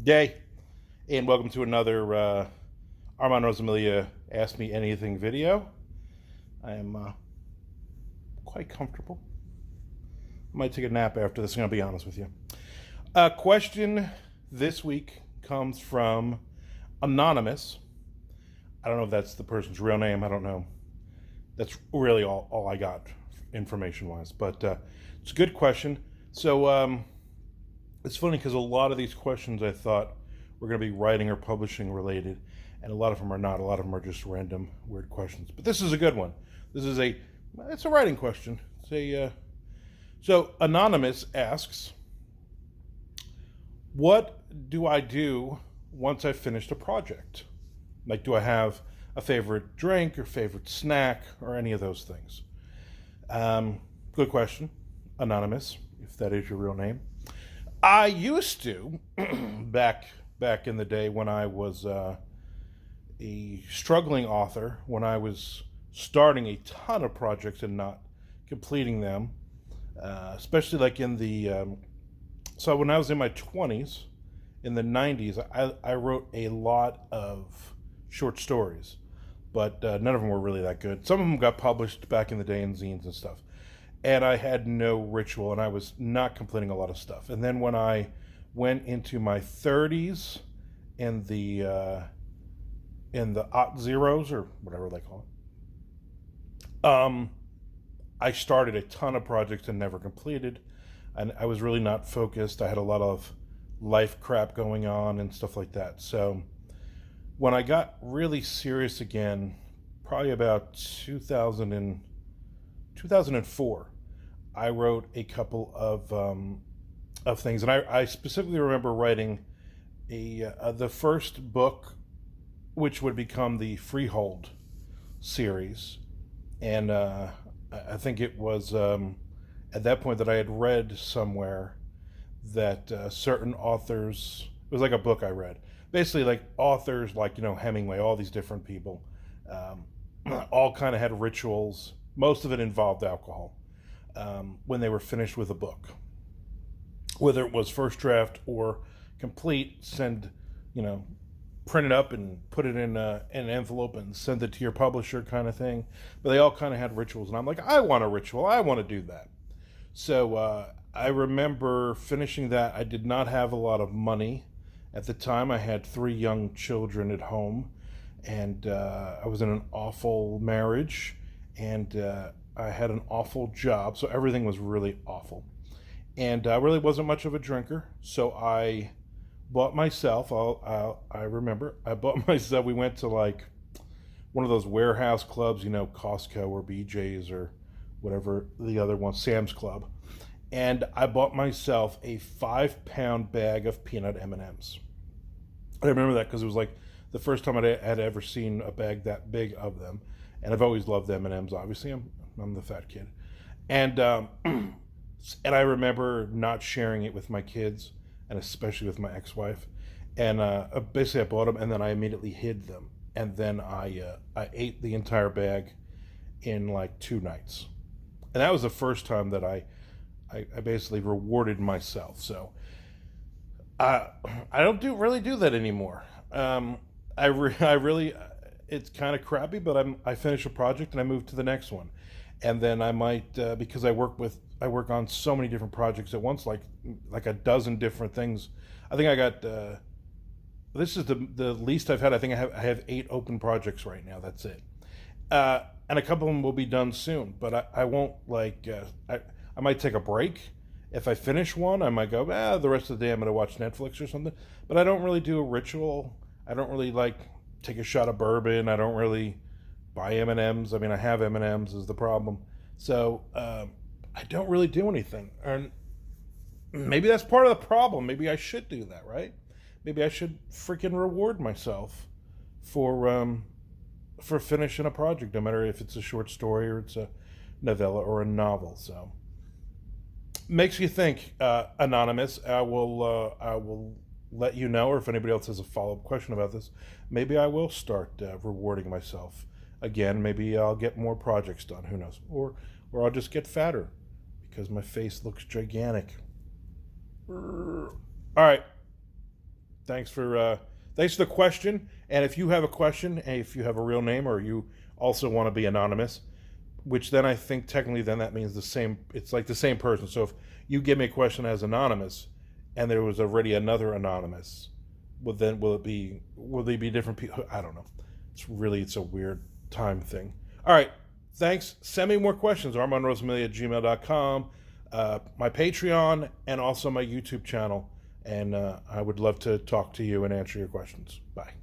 Day, and welcome to another Armand Rosamilia Ask Me Anything video. I am quite comfortable. I might take a nap after this, I'm going to be honest with you. Question this week comes from Anonymous. I don't know if that's the person's real name. I don't know. That's really all I got information-wise, but it's a good question. So it's funny because a lot of these questions I thought were going to be writing or publishing related, and a lot of them are not. A lot of them are just random weird questions. But this is a good one. It's a writing question. So Anonymous asks, what do I do once I've finished a project? Like, do I have a favorite drink or favorite snack or any of those things? Good question, Anonymous, if that is your real name. I used to, back in the day when I was a struggling author, when I was starting a ton of projects and not completing them, especially like so when I was in my 20s, in the 90s, I wrote a lot of short stories, but none of them were really that good. Some of them got published back in the day in zines and stuff. And I had no ritual, and I was not completing a lot of stuff. And then when I went into my 30s, in the aught zeros or whatever they call it, I started a ton of projects and never completed, and I was really not focused. I had a lot of life crap going on and stuff like that. So when I got really serious again, probably about 2004, I wrote a couple of things, and I specifically remember writing the first book, which would become the Freehold series, and I think it was at that point that I had read somewhere that certain authors, it was like a book I read, basically like authors like Hemingway, all these different people, all kind of had rituals. Most of it involved alcohol. When they were finished with a book, whether it was first draft or complete, print it up and put it in an envelope and send it to your publisher kind of thing. But they all kind of had rituals, and I'm like, I want a ritual. I want to do that. So I remember finishing that. I did not have a lot of money at the time. I had 3 young children at home, and I was in an awful marriage, and I had an awful job, so everything was really awful. And I really wasn't much of a drinker, so I bought myself, I remember, I bought myself, we went to like one of those warehouse clubs, Costco or BJ's or whatever the other one, Sam's Club. And I bought myself a 5-pound bag of peanut M&Ms. I remember that because it was like the first time I had ever seen a bag that big of them. And I've always loved M&Ms, obviously. I'm the fat kid. And and I remember not sharing it with my kids, and especially with my ex-wife. And basically I bought them, and then I immediately hid them. And then I ate the entire bag in like 2 nights. And that was the first time that I basically rewarded myself. So I don't really do that anymore. I really, it's kind of crappy, but I finish a project and I move to the next one, and then I might because I work on so many different projects at once, like a dozen different things. I think I got this is the least I've had. I think I have 8 open projects right now. That's it, and a couple of them will be done soon. But I won't I might take a break. If I finish one, I might go, the rest of the day I'm going to watch Netflix or something. But I don't really do a ritual. I don't really take a shot of bourbon. I don't really buy M&Ms. I mean, I have M&Ms is the problem. So I don't really do anything. And maybe that's part of the problem. Maybe I should do that, right? Maybe I should freaking reward myself for finishing a project, no matter if it's a short story or it's a novella or a novel. So makes you think, Anonymous. I will let you know, or if anybody else has a follow-up question about this, maybe I will start rewarding myself again. Maybe I'll get more projects done. Who knows? Or I'll just get fatter because my face looks gigantic. All right. Thanks for the question. And if you have a question, if you have a real name, or you also want to be anonymous, which then I think technically then that means the same. It's like the same person. So if you give me a question as anonymous, and there was already another anonymous, well then will they be different people? I don't know. It's a weird time thing. All right. Thanks. Send me more questions. ArmandRosamilia@gmail.com. My Patreon, and also my YouTube channel. And I would love to talk to you and answer your questions. Bye.